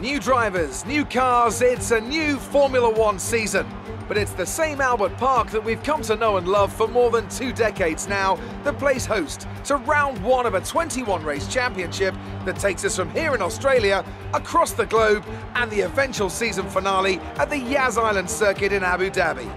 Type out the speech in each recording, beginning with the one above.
New drivers, new cars, it's a new Formula One season. But it's the same Albert Park that we've come to know and love for more than 2 decades now that plays host to round 1 of a 21-race championship that takes us from here in Australia across the globe and the eventual season finale at the Yas Island circuit in Abu Dhabi.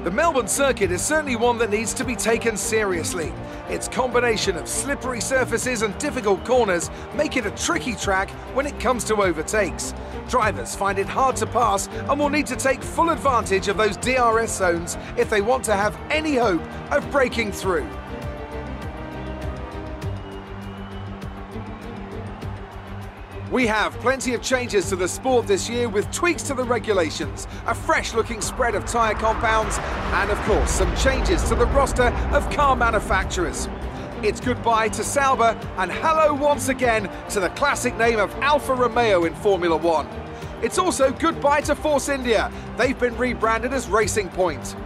The Melbourne circuit is certainly one that needs to be taken seriously. Its combination of slippery surfaces and difficult corners make it a tricky track when it comes to overtakes. Drivers find it hard to pass and will need to take full advantage of those DRS zones if they want to have any hope of breaking through. We have plenty of changes to the sport this year with tweaks to the regulations, a fresh-looking spread of tyre compounds, and of course some changes to the roster of car manufacturers. It's goodbye to Sauber and hello once again to the classic name of Alfa Romeo in Formula One. It's also goodbye to Force India. They've been rebranded as Racing Point.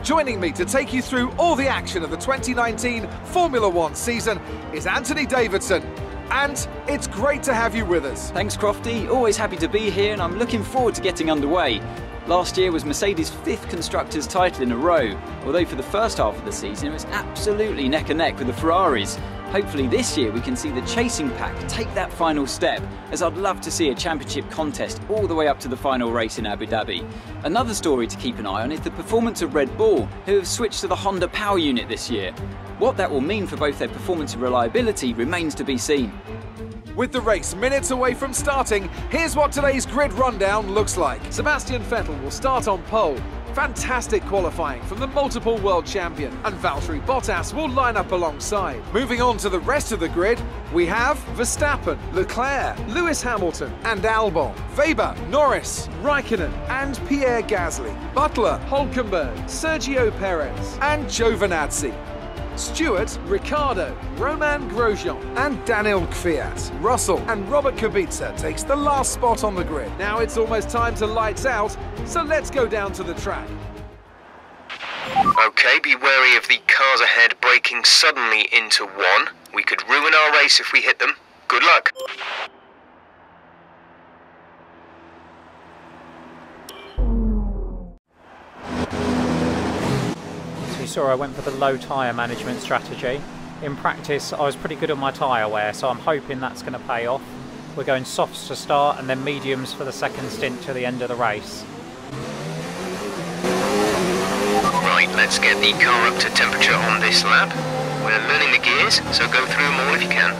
Joining me to take you through all the action of the 2019 Formula One season is Anthony Davidson. And it's great to have you with us. Thanks, Crofty. Always happy to be here, and I'm looking forward to getting underway. Last year was Mercedes' 5th Constructors' title in a row, although for the first half of the season it was absolutely neck and neck with the Ferraris. Hopefully this year we can see the chasing pack take that final step, as I'd love to see a championship contest all the way up to the final race in Abu Dhabi. Another story to keep an eye on is the performance of Red Bull, who have switched to the Honda power unit this year. What that will mean for both their performance and reliability remains to be seen. With the race minutes away from starting, here's what today's grid rundown looks like. Sebastian Vettel will start on pole. Fantastic qualifying from the multiple world champion, and Valtteri Bottas will line up alongside. Moving on to the rest of the grid, we have Verstappen, Leclerc, Lewis Hamilton and Albon, Weber, Norris, Raikkonen and Pierre Gasly, Butler, Hülkenberg, Sergio Perez and Giovinazzi. Stewart, Ricciardo, Romain Grosjean and Daniel Kvyat. Russell and Robert Kubica takes the last spot on the grid. Now it's almost time to lights out, so let's go down to the track. Okay, be wary of the cars ahead braking suddenly into one. We could ruin our race if we hit them. Good luck. Saw I went for the low tyre management strategy. In practice I was pretty good on my tyre wear, so I'm hoping that's going to pay off. We're going softs to start and then mediums for the second stint to the end of the race. Right, let's get the car up to temperature on this lap. We're learning the gears, so go through them all if you can.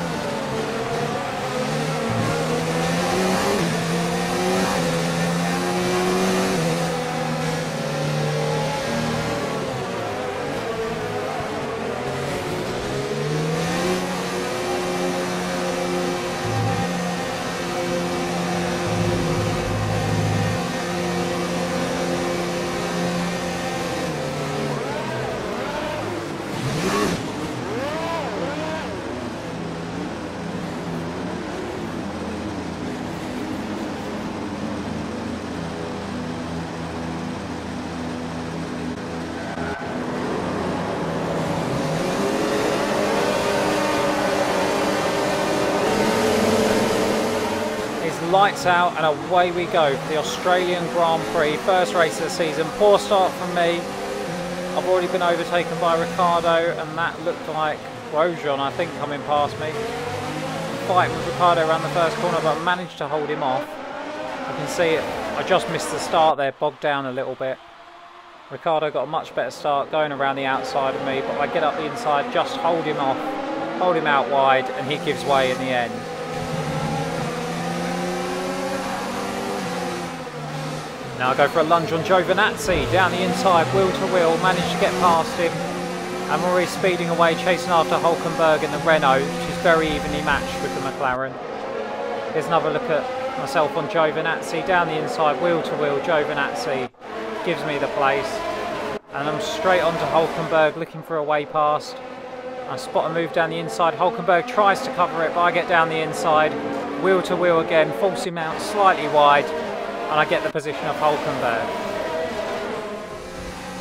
Lights out and away we go for the Australian Grand Prix, first race of the season. Poor start from me. I've already been overtaken by Ricciardo and that looked like Grosjean, I think, coming past me. I'm fighting with Ricciardo around the first corner, but I managed to hold him off. You can see it, I just missed the start there, bogged down a little bit. Ricciardo got a much better start going around the outside of me, but I get up the inside, just hold him off, hold him out wide, and he gives way in the end. Now I go for a lunge on Giovinazzi, down the inside, wheel to wheel, managed to get past him. And we're already speeding away, chasing after Hülkenberg in the Renault, which is very evenly matched with the McLaren. Here's another look at myself on Giovinazzi, down the inside, wheel to wheel, Giovinazzi gives me the place. And I'm straight onto Hülkenberg, looking for a way past. I spot a move down the inside, Hülkenberg tries to cover it, but I get down the inside, wheel to wheel again, force him out slightly wide. And I get the position of Hülkenberg.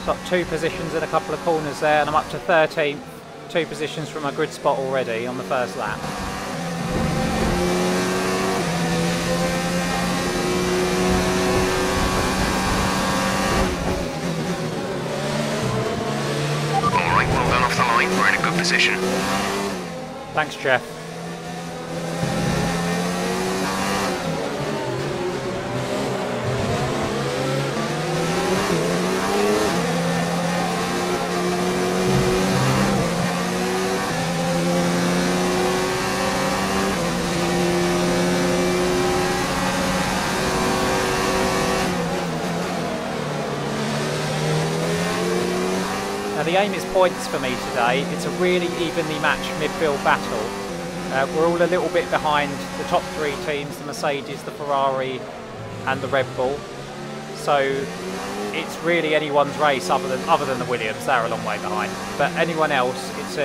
So up 2 positions in a couple of corners there, and I'm up to 13th, 2 positions from my grid spot already on the first lap. position. Thanks, Jeff. The aim is points for me today. It's a really evenly matched midfield battle. We're all a little bit behind the top three teams, the Mercedes, the Ferrari and the Red Bull. So it's really anyone's race other than the Williams. They're a long way behind. But anyone else, it's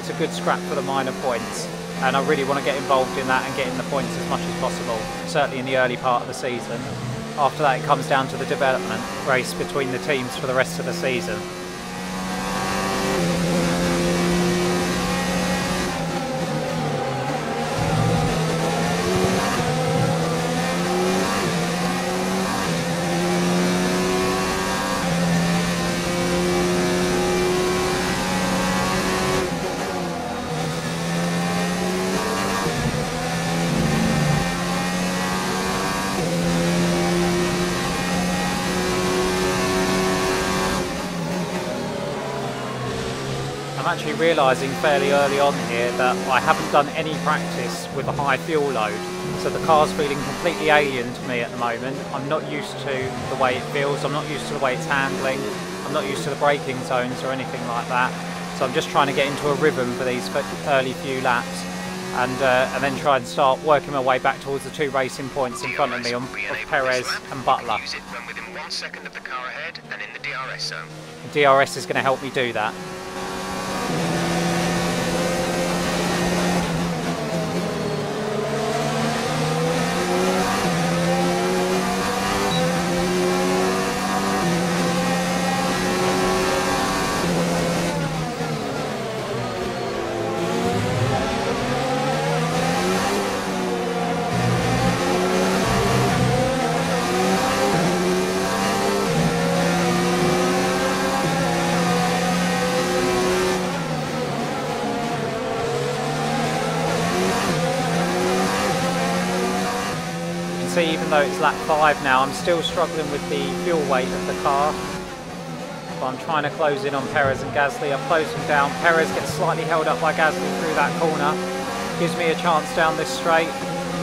a good scrap for the minor points. And I really want to get involved in that and get in the points as much as possible, certainly in the early part of the season. After that it comes down to the development race between the teams for the rest of the season. I'm actually realising fairly early on here that I haven't done any practice with a high fuel load, so the car's feeling completely alien to me at the moment. I'm not used to the way it feels, I'm not used to the way it's handling, I'm not used to the braking zones or anything like that, so I'm just trying to get into a rhythm for these early few laps and then try and start working my way back towards the two racing points in front of me of Perez and Butler. Use it when within 1 second of the car ahead and in the DRS zone. The DRS is going to help me do that. Even though it's lap 5 now, I'm still struggling with the fuel weight of the car. But I'm trying to close in on Perez and Gasly. I've closed them down. Perez gets slightly held up by Gasly through that corner. Gives me a chance down this straight.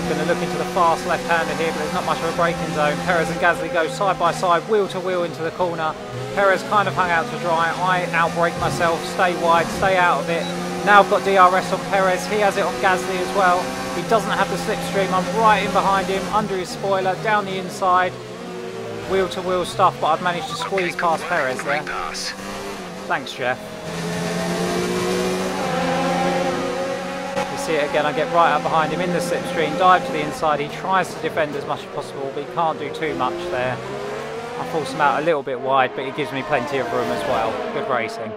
Going to look into the fast left-hander here, but there's not much of a braking zone. Perez and Gasly go side by side, wheel to wheel into the corner. Perez kind of hung out to dry. I outbrake myself, stay wide, stay out of it. Now I've got DRS on Perez. He has it on Gasly as well. He doesn't have the slipstream. I'm right in behind him, under his spoiler, down the inside. Wheel-to-wheel stuff, but I've managed to squeeze past Perez there. Thanks, Jeff. You see it again, I get right up behind him in the slipstream, dive to the inside. He tries to defend as much as possible, but he can't do too much there. I force him out a little bit wide, but he gives me plenty of room as well. Good racing.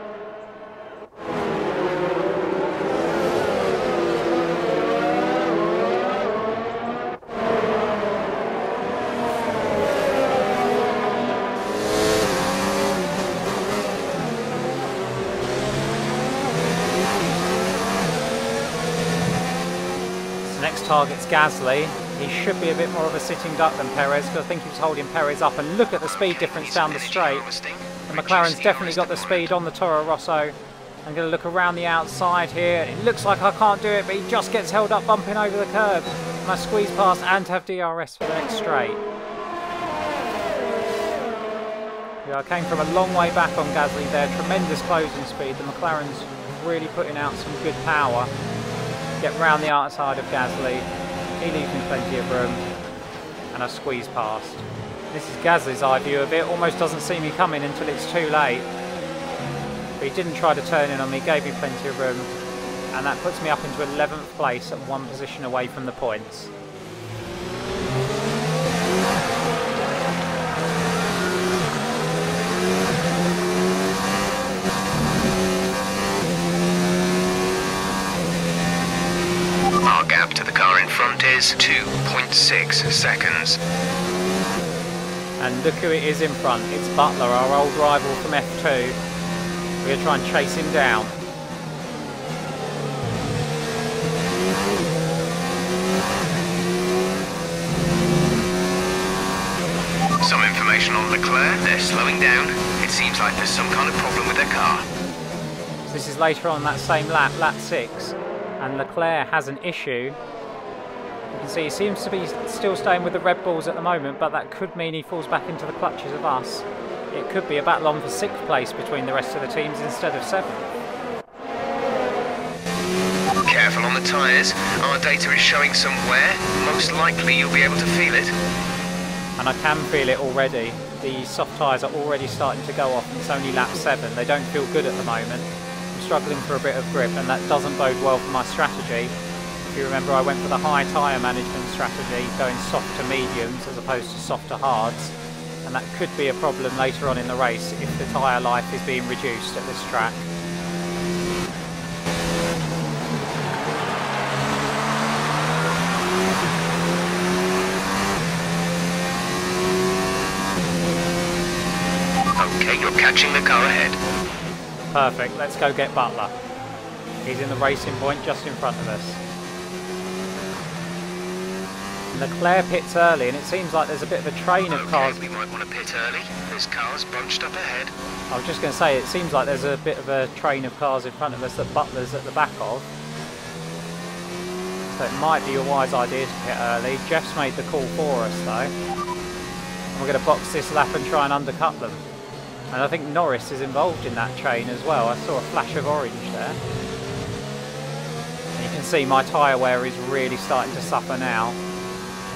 Next target's Gasly. He should be a bit more of a sitting duck than Perez, because I think he was holding Perez up, and look at the speed difference down the straight. The McLaren's definitely got the speed on the Toro Rosso. I'm going to look around the outside here. It looks like I can't do it, but he just gets held up bumping over the curb. And I squeeze past and have DRS for the next straight. Yeah, I came from a long way back on Gasly there. Tremendous closing speed. The McLaren's really putting out some good power. Get round the outside of Gasly. He leaves me plenty of room. And I squeeze past. This is Gasly's eye view of it. Almost doesn't see me coming until it's too late. But he didn't try to turn in on me. Gave me plenty of room. And that puts me up into 11th place and 1 position away from the points. Our gap to the car in front is 2.6 seconds. And look who it is in front. It's Butler, our old rival from F2. We're going to try and chase him down. on Leclerc, they're slowing down. It seems like there's some kind of problem with their car. So this is later on that same lap, lap 6, and Leclerc has an issue. You can see he seems to be still staying with the Red Bulls at the moment, but that could mean he falls back into the clutches of us. It could be a battle on for 6th place between the rest of the teams instead of 7th. Careful on the tyres. Our data is showing some wear. Most likely you'll be able to feel it. And I can feel it already. The soft tyres are already starting to go off, and it's only lap 7. They don't feel good at the moment. I'm struggling for a bit of grip, and that doesn't bode well for my strategy. If you remember, I went for the high tyre management strategy, going soft to mediums as opposed to soft to hards, and that could be a problem later on in the race if the tyre life is being reduced at this track. Okay, you're catching the car ahead. Perfect, let's go get Butler. He's in the racing point just in front of us. Leclerc pits early, and it seems like there's a bit of a train of cars. We might want to pit early. There's cars bunched up ahead. I was just going to say, it seems like there's a bit of a train of cars in front of us that Butler's at the back of. So it might be a wise idea to pit early. Jeff's made the call for us though. And we're going to box this lap and try and undercut them. And I think Norris is involved in that train as well. I saw a flash of orange there. And you can see my tyre wear is really starting to suffer now.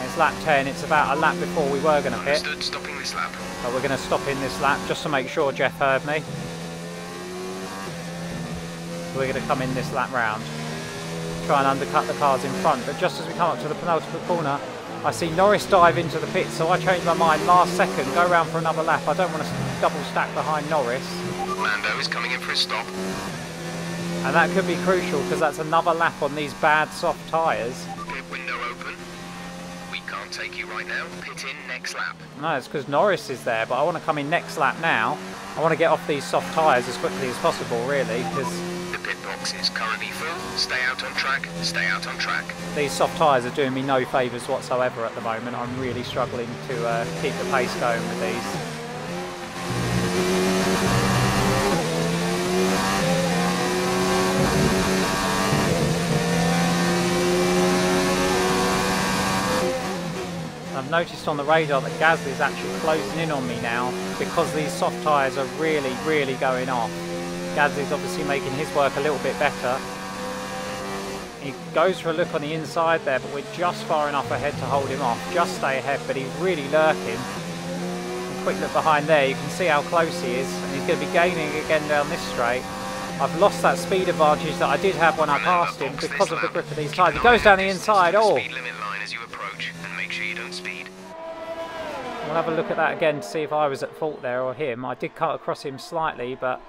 It's lap 10, it's about a lap before we were going to pit. Understood, stopping this lap. But we're going to stop in this lap just to make sure Jeff heard me. We're going to come in this lap round. Try and undercut the cars in front, but just as we come up to the penultimate corner, I see Norris dive into the pit, so I changed my mind last second, go round for another lap. I don't want to double stack behind Norris. Lando is coming in for a stop. And that could be crucial because that's another lap on these bad soft tyres. Pit window open. We can't take you right now. Pit in next lap. No, it's because Norris is there, but I want to come in next lap now. I want to get off these soft tyres as quickly as possible, really, because the pit box is currently full. Stay out on track. Stay out on track. These soft tyres are doing me no favours whatsoever at the moment. I'm really struggling to keep the pace going with these. I've noticed on the radar that Gasly is actually closing in on me now because these soft tyres are really going off. Gasly's obviously making his work a little bit better. He goes for a look on the inside there, but we're just far enough ahead to hold him off. Just stay ahead, but he's really lurking. A quick look behind there, you can see how close he is, and he's going to be gaining again down this straight. I've lost that speed advantage that I did have when I passed him because of the grip of these tyres. He goes down the inside, oh! We'll have a look at that again to see if I was at fault there or him. I did cut across him slightly, but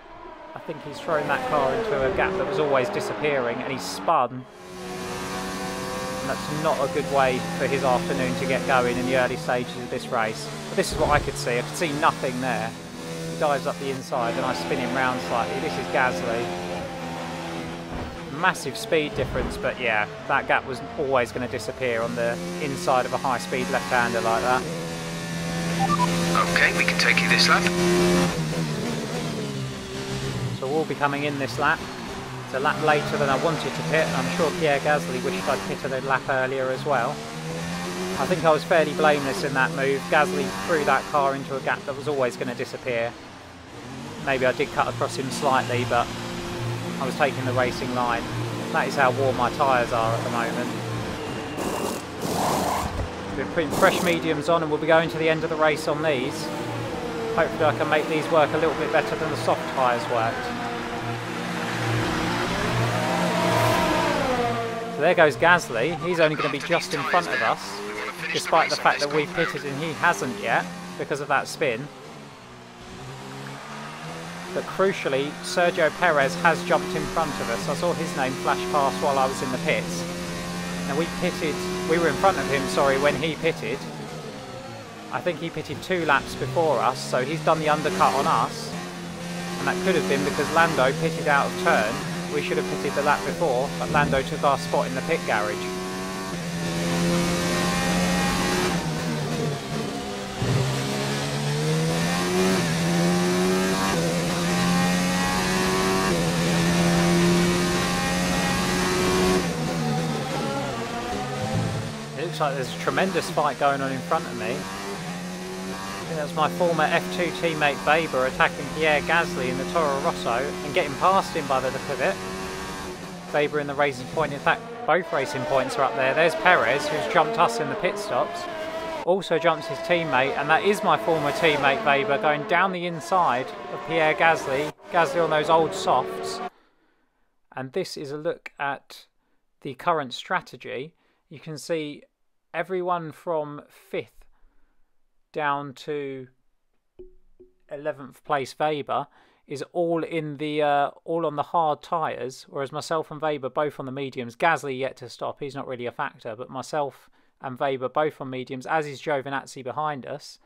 I think he's thrown that car into a gap that was always disappearing, and he's spun. And that's not a good way for his afternoon to get going in the early stages of this race. But this is what I could see. I could see nothing there. He dives up the inside and I spin him round slightly. This is Gasly. Massive speed difference, but yeah, that gap was always going to disappear on the inside of a high-speed left-hander like that. Okay, we can take you this lap. So we'll be coming in this lap. It's a lap later than I wanted to pit. I'm sure Pierre Gasly wished I'd pitted a lap earlier as well. I think I was fairly blameless in that move. Gasly threw that car into a gap that was always going to disappear. Maybe I did cut across him slightly, but I was taking the racing line. That is how warm my tyres are at the moment. We're putting fresh mediums on and we'll be going to the end of the race on these. Hopefully I can make these work a little bit better than the soft tyres worked. So there goes Gasly. He's only going to be just in front of us, despite the fact that we've pitted and he hasn't yet because of that spin. But crucially, Sergio Perez has jumped in front of us. I saw his name flash past while I was in the pits. Now we were in front of him, sorry, when he pitted. I think he pitted 2 laps before us, so he's done the undercut on us. And that could have been because Lando pitted out of turn. We should have pitted the lap before, but Lando took our spot in the pit garage. Looks like there's a tremendous fight going on in front of me. I think that's my former F2 teammate Weber attacking Pierre Gasly in the Toro Rosso and getting past him by the look of it. Weber in the racing point, in fact both racing points are up there. There's Perez, who's jumped us in the pit stops. Also jumps his teammate, and that is my former teammate Weber going down the inside of Pierre Gasly. Gasly on those old softs. And this is a look at the current strategy. You can see everyone from 5th down to 11th place Weber is all in the all on the hard tyres, whereas myself and Weber both on the mediums. Gasly yet to stop, he's not really a factor, but myself and Weber both on mediums, as is Giovinazzi behind us.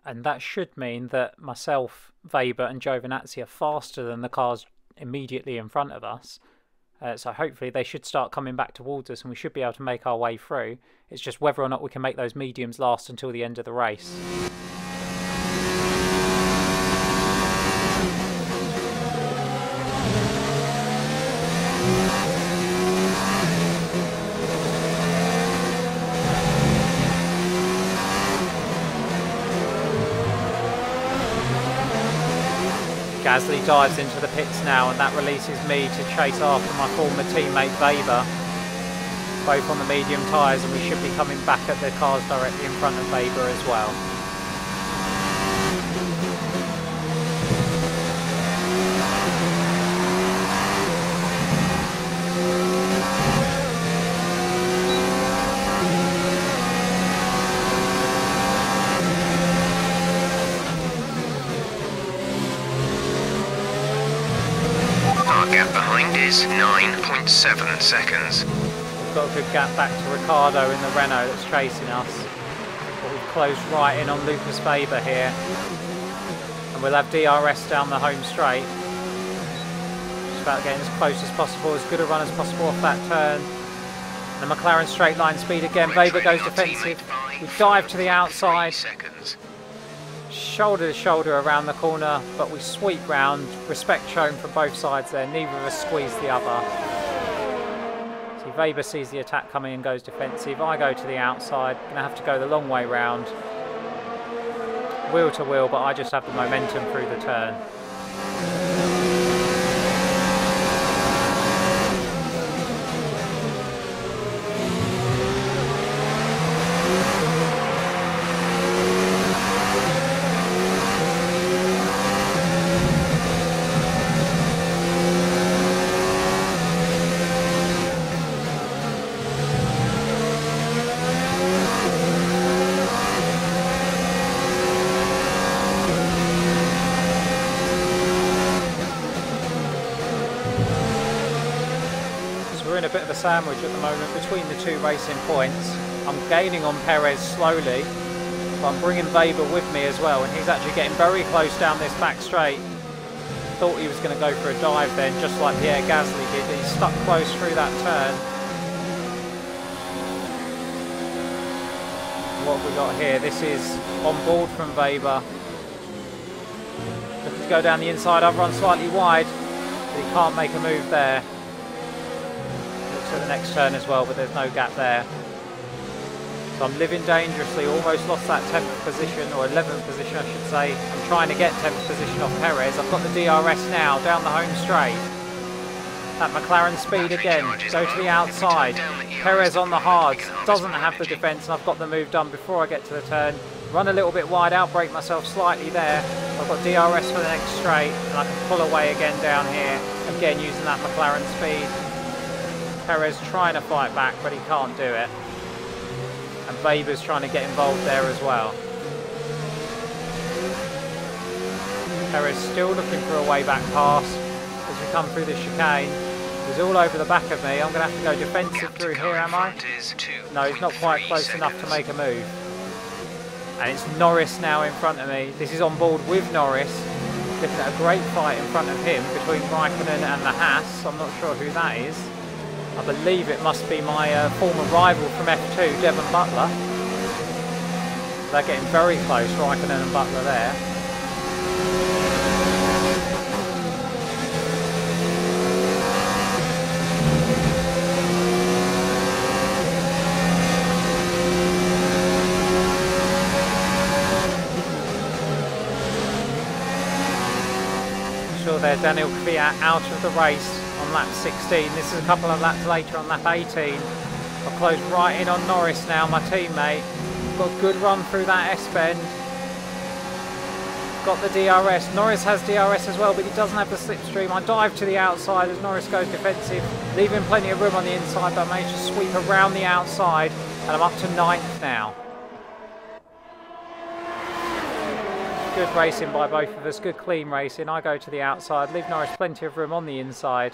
And that should mean that myself, Weber and Giovinazzi are faster than the cars immediately in front of us. So hopefully they should start coming back towards us and we should be able to make our way through. It's just whether or not we can make those mediums last until the end of the race. Gasly dives into the pits now, and that releases me to chase after my former teammate Weber, both on the medium tyres, and we should be coming back at the cars directly in front of Weber as well. Gap behind is 9.7 seconds. We've got a good gap back to Ricciardo in the Renault that's chasing us. But we've closed right in on Lucas Weber here. And we'll have DRS down the home straight. Just about getting as close as possible, as good a run as possible off that turn. And the McLaren straight line speed again. Weber goes defensive. We dive to the outside. Shoulder to shoulder around the corner, but we sweep round. Respect shown from both sides there. Neither of us squeeze the other. See, Weber sees the attack coming and goes defensive. I go to the outside. Gonna have to go the long way round. Wheel to wheel, but I just have the momentum through the turn. A bit of a sandwich at the moment between the two racing points. I'm gaining on Perez slowly, but I'm bringing Weber with me as well, and he's actually getting very close down this back straight. Thought he was going to go for a dive then, just like Pierre Gasly did. He stuck close through that turn. What have we got here? This is on board from Weber. Looking to go down the inside. I've run slightly wide, but he can't make a move there. To the next turn as well, but there's no gap there. So I'm living dangerously, almost lost that 10th position, or 11th position I should say. I'm trying to get 10th position off Perez. I've got the DRS now, down the home straight. That McLaren speed again, go to the outside. Perez on the hards, doesn't have the defence, and I've got the move done before I get to the turn. Run a little bit wide, outbrake myself slightly there. I've got DRS for the next straight, and I can pull away again down here, again using that McLaren speed. Perez trying to fight back, but he can't do it. And Weber's trying to get involved there as well. Perez still looking for a way back pass as we come through the chicane. He's all over the back of me. I'm going to have to go defensive through here, am I? No, he's not quite close enough to make a move. And it's Norris now in front of me. This is on board with Norris. Looking at a great fight in front of him between Raikkonen and the Haas. I'm not sure who that is. I believe it must be my former rival from F2, Devon Butler. They're getting very close, Raikkonen and Butler there. there, Daniel Kvyat out of the race on lap 16. This is a couple of laps later on lap 18. I've closed right in on Norris now, my teammate. Got a good run through that S-bend. Got the DRS. Norris has DRS as well, but he doesn't have the slipstream. I dive to the outside as Norris goes defensive, leaving plenty of room on the inside, but I managed to sweep around the outside, and I'm up to 9th now. Good racing by both of us, good clean racing. I go to the outside, leave Norris plenty of room on the inside.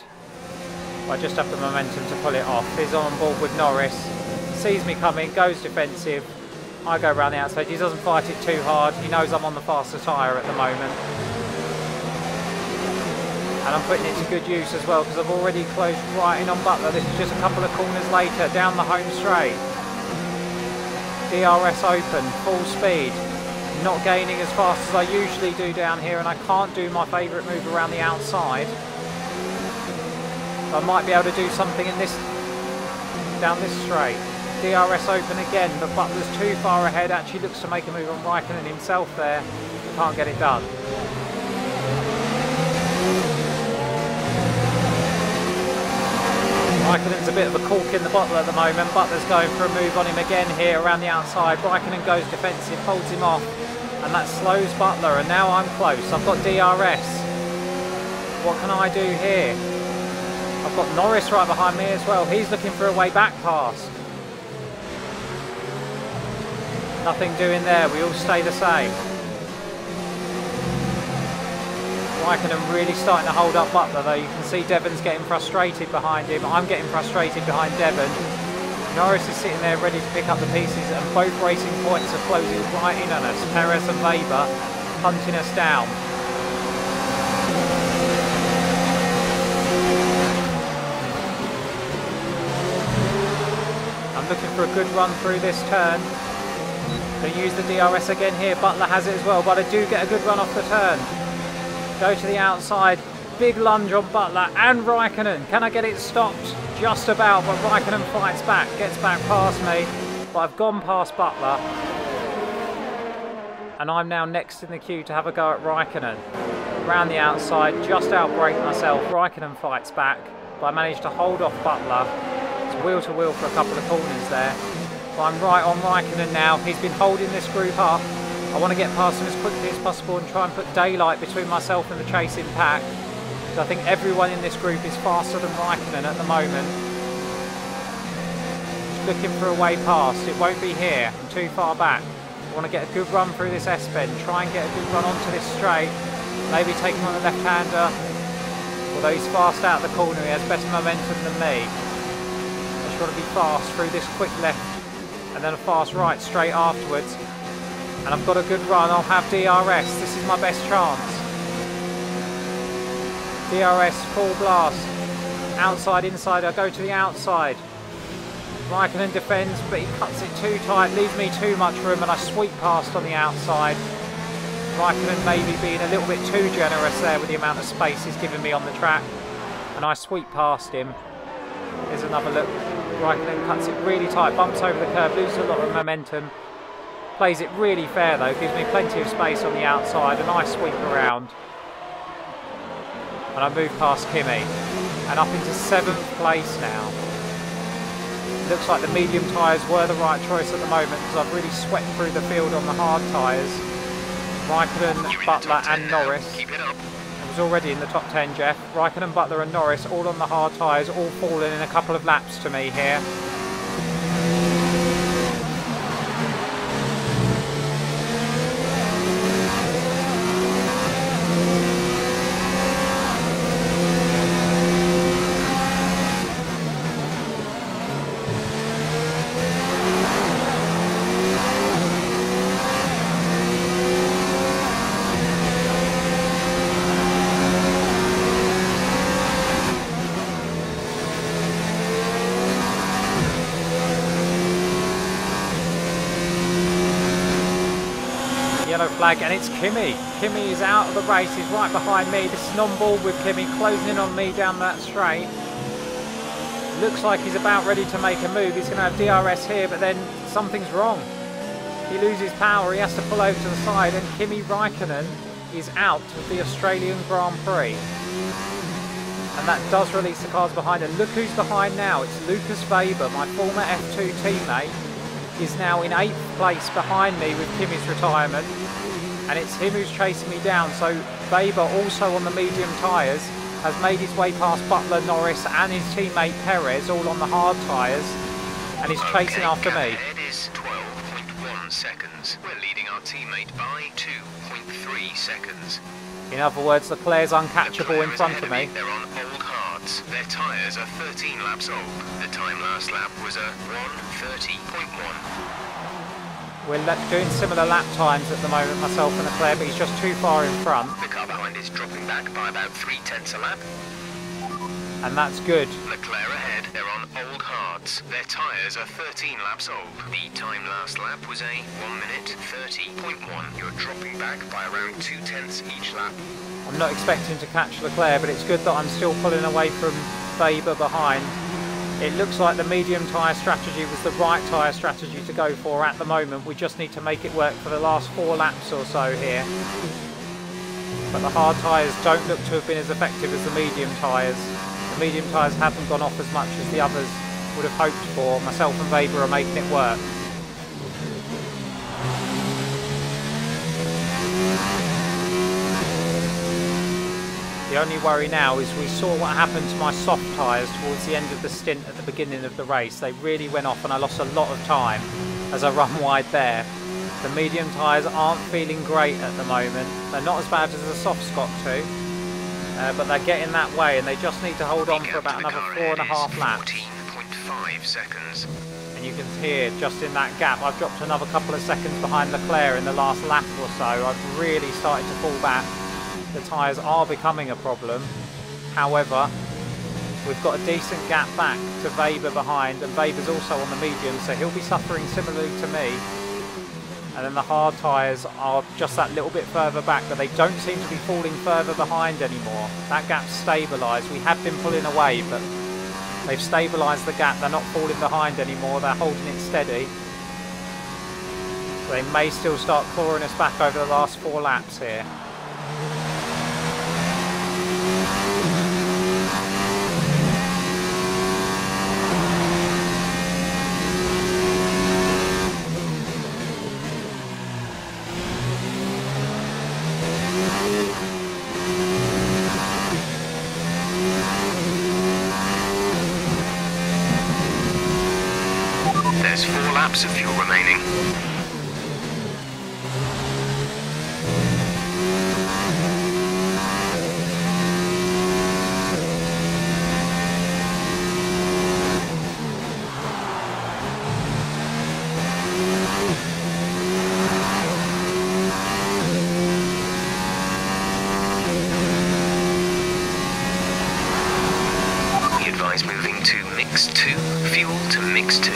I just have the momentum to pull it off. He's on board with Norris, sees me coming, goes defensive. I go around the outside. He doesn't fight it too hard. He knows I'm on the faster tyre at the moment. And I'm putting it to good use as well because I've already closed right in on Butler. This is just a couple of corners later, down the home straight. DRS open, full speed. Not gaining as fast as I usually do down here, and I can't do my favourite move around the outside. I might be able to do something in this, down this straight. DRS open again, but Butler's too far ahead. Actually looks to make a move on Raikkonen himself there. Can't get it done. Raikkonen's a bit of a cork in the bottle at the moment. Butler's going for a move on him again here around the outside. Raikkonen goes defensive, holds him off, and that slows Butler, and now I'm close. I've got DRS. What can I do here? I've got Norris right behind me as well. He's looking for a way back pass. Nothing doing there, we all stay the same. Raikkonen really starting to hold up Butler though. You can see Devon's getting frustrated behind him. I'm getting frustrated behind Devon. Norris is sitting there ready to pick up the pieces, and both racing points are closing right in on us. Perez and Weber hunting us down. I'm looking for a good run through this turn. Going to use the DRS again here. Butler has it as well, but I do get a good run off the turn. Go to the outside. Big lunge on Butler and Raikkonen. Can I get it stopped? Just about, but Raikkonen fights back. Gets back past me, but I've gone past Butler. And I'm now next in the queue to have a go at Raikkonen. Around the outside, just outbrake myself. Raikkonen fights back, but I managed to hold off Butler. It's wheel to wheel for a couple of corners there. I'm right on Raikkonen now. He's been holding this group up. I want to get past him as quickly as possible and try and put daylight between myself and the chasing pack. So I think everyone in this group is faster than Raikkonen at the moment. Just looking for a way past. It won't be here. I'm too far back. I want to get a good run through this S-bend. Try and get a good run onto this straight. Maybe take him on the left-hander. Although he's fast out of the corner, he has better momentum than me. I just want to be fast through this quick left. And then a fast right straight afterwards. And I've got a good run. I'll have DRS. This is my best chance. DRS, full blast. Outside, inside. I go to the outside. Raikkonen defends, but he cuts it too tight, leaves me too much room, and I sweep past on the outside. Raikkonen maybe being a little bit too generous there with the amount of space he's given me on the track. And I sweep past him. Here's another look. Raikkonen cuts it really tight, bumps over the curb, loses a lot of momentum. Plays it really fair though, gives me plenty of space on the outside, and I sweep around. And I move past Kimi. And up into 7th place now. Looks like the medium tyres were the right choice at the moment because I've really swept through the field on the hard tyres. Raikkonen, Butler and Norris. Keep it up. I was already in the top 10, Jeff. Raikkonen, Butler and Norris all on the hard tyres, all falling in a couple of laps to me here. Yellow flag, and it's Kimi. Kimi is out of the race, he's right behind me. This is on board with Kimi, closing in on me down that straight. Looks like he's about ready to make a move. He's going to have DRS here, but then something's wrong. He loses power, he has to pull over to the side, and Kimi Raikkonen is out of the Australian Grand Prix. And that does release the cars behind. And look who's behind now. It's Lucas Weber, my former F2 teammate, is now in 8th place behind me with Kimi's retirement. And it's him who's chasing me down. So Weber, also on the medium tyres, has made his way past Butler, Norris and his teammate Perez, all on the hard tyres. And he's chasing after me. Ahead is 12.1 seconds. We're leading our teammate by 2.3 seconds. In other words, Leclerc's uncatchable in front of me. They're on old hards. Their tyres are 13 laps old. The time last lap was a 1:30.1. We're doing similar lap times at the moment, myself and Leclerc, but he's just too far in front. The car behind is dropping back by about 3/10 a lap. And that's good. Leclerc ahead. They're on old hards. Their tyres are 13 laps old. The time last lap was a 1:30.1. You're dropping back by around 2/10 each lap. I'm not expecting to catch Leclerc, but it's good that I'm still pulling away from Weber behind. It looks like the medium tyre strategy was the right tyre strategy to go for at the moment. We just need to make it work for the last 4 laps or so here. But the hard tyres don't look to have been as effective as the medium tyres. The medium tyres haven't gone off as much as the others would have hoped for. Myself and Weber are making it work. The only worry now is we saw what happened to my soft tyres towards the end of the stint at the beginning of the race. They really went off and I lost a lot of time as I run wide there. The medium tyres aren't feeling great at the moment. They're not as bad as the softs got to, but they're getting that way and they just need to hold on for about another 4.5 laps. 14.5 seconds. And you can hear just in that gap, I've dropped another couple of seconds behind Leclerc in the last lap or so. I've really started to fall back. The tyres are becoming a problem. However, we've got a decent gap back to Weber behind, and Weber's also on the medium, so he'll be suffering similarly to me. And then the hard tyres are just that little bit further back, but they don't seem to be falling further behind anymore. That gap's stabilised. We have been pulling away, but they've stabilised the gap. They're not falling behind anymore. They're holding it steady. So they may still start clawing us back over the last 4 laps here. There's 4 laps of fuel remaining. We advise moving to mix 2, fuel to mix 2.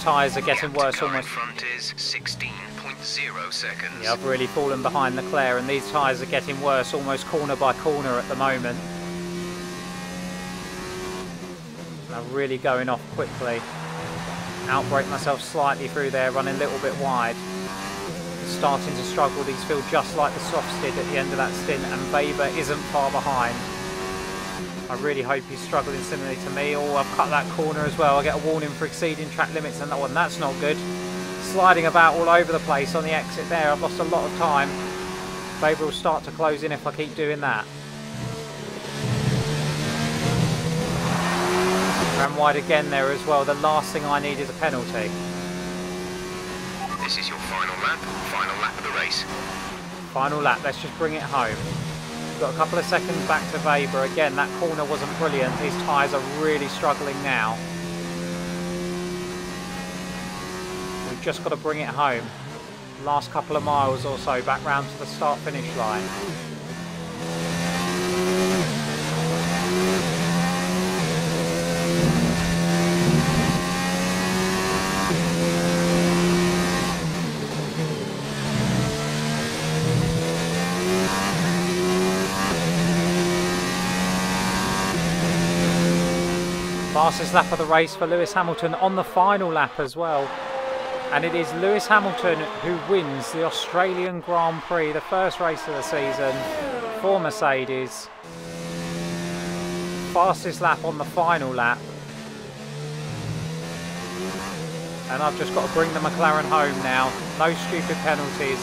Tyres are getting worse almost. Front is 16.0 seconds. Yeah, I've really fallen behind Leclerc and these tyres are getting worse almost corner by corner at the moment. They're really going off quickly. Outbrake myself slightly through there, running a little bit wide. Starting to struggle. These feel just like the softs did at the end of that stint, and Weber isn't far behind. I really hope he's struggling similarly to me. Oh, I've cut that corner as well. I get a warning for exceeding track limits and that one. That's not good. Sliding about all over the place on the exit there. I've lost a lot of time. Weber will start to close in if I keep doing that. Ran wide again there as well. The last thing I need is a penalty. This is your final lap of the race. Final lap. Let's just bring it home. Got a couple of seconds back to Weber. Again, that corner wasn't brilliant. These tyres are really struggling now. We've just got to bring it home. Last couple of miles or so back round to the start-finish line. Fastest lap of the race for Lewis Hamilton on the final lap as well. And it is Lewis Hamilton who wins the Australian Grand Prix, the first race of the season for Mercedes. Fastest lap on the final lap. And I've just got to bring the McLaren home now. No stupid penalties.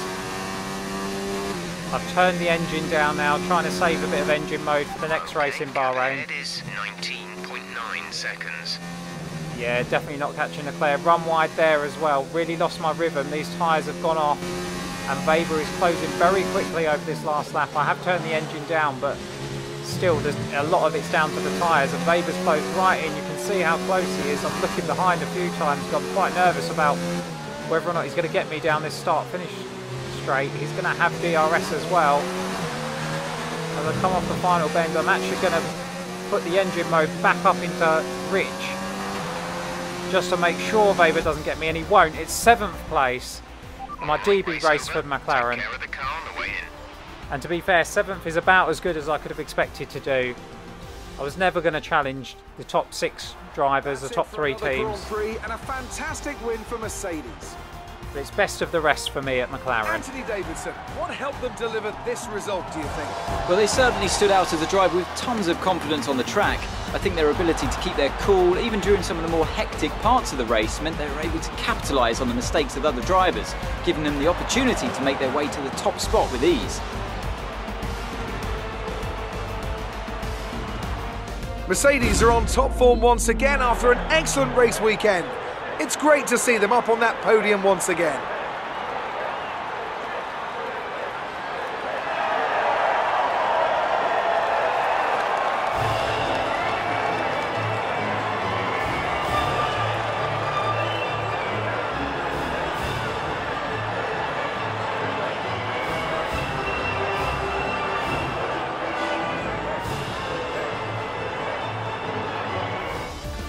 I've turned the engine down now, trying to save a bit of engine mode for the next race in Bahrain. It is 19.9 seconds. Yeah, definitely not catching Leclerc. Run wide there as well. Really lost my rhythm. These tyres have gone off. And Weber is closing very quickly over this last lap. I have turned the engine down, but still, there's a lot of it's down to the tyres. And Weber's closed right in. You can see how close he is. I'm looking behind a few times. I'm quite nervous about whether or not he's going to get me down this start-finish straight. He's going to have DRS as well. As I come off the final bend, I'm actually going to put the engine mode back up into rich, just to make sure Weber doesn't get me, and he won't. It's 7th place in my DB race for McLaren. And to be fair, 7th is about as good as I could have expected to do. I was never going to challenge the top 6 drivers, the top 3 teams. And a fantastic win for Mercedes. But it's best of the rest for me at McLaren. Anthony Davidson, what helped them deliver this result, do you think? Well, they certainly stood out as a driver with tons of confidence on the track. I think their ability to keep their cool, even during some of the more hectic parts of the race, meant they were able to capitalise on the mistakes of other drivers, giving them the opportunity to make their way to the top spot with ease. Mercedes are on top form once again after an excellent race weekend. It's great to see them up on that podium once again.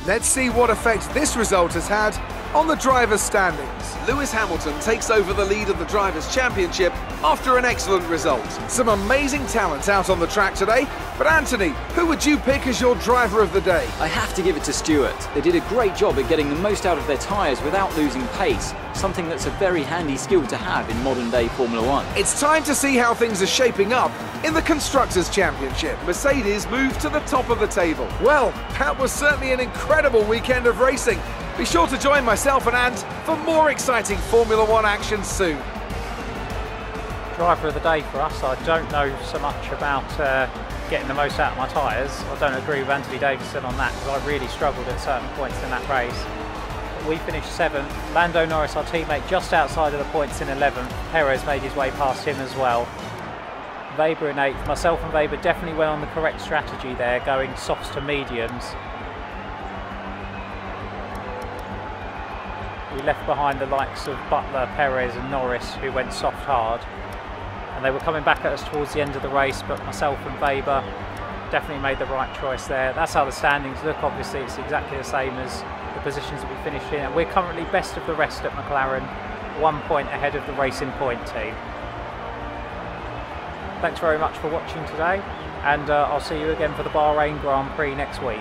Let's see what effect this result has had on the drivers' standings. Lewis Hamilton takes over the lead of the Drivers' Championship after an excellent result. Some amazing talent out on the track today, but Anthony, who would you pick as your driver of the day? I have to give it to Stewart. They did a great job at getting the most out of their tyres without losing pace, something that's a very handy skill to have in modern day Formula 1. It's time to see how things are shaping up in the Constructors' Championship. Mercedes moved to the top of the table. Well, that was certainly an incredible weekend of racing. Be sure to join myself and Ant for more exciting Formula 1 action soon. Driver of the day for us. I don't know so much about getting the most out of my tyres. I don't agree with Anthony Davidson on that, because I really struggled at certain points in that race. But we finished 7th. Lando Norris, our teammate, just outside of the points in 11th. Perez made his way past him as well. Weber in 8th. Myself and Weber definitely went on the correct strategy there, going softs to mediums. We left behind the likes of Butler, Perez and Norris, who went soft hard. And they were coming back at us towards the end of the race, but myself and Weber definitely made the right choice there. That's how the standings look. Obviously, it's exactly the same as the positions that we finished in. And we're currently best of the rest at McLaren, 1 point ahead of the Racing Point team. Thanks very much for watching today, and I'll see you again for the Bahrain Grand Prix next week.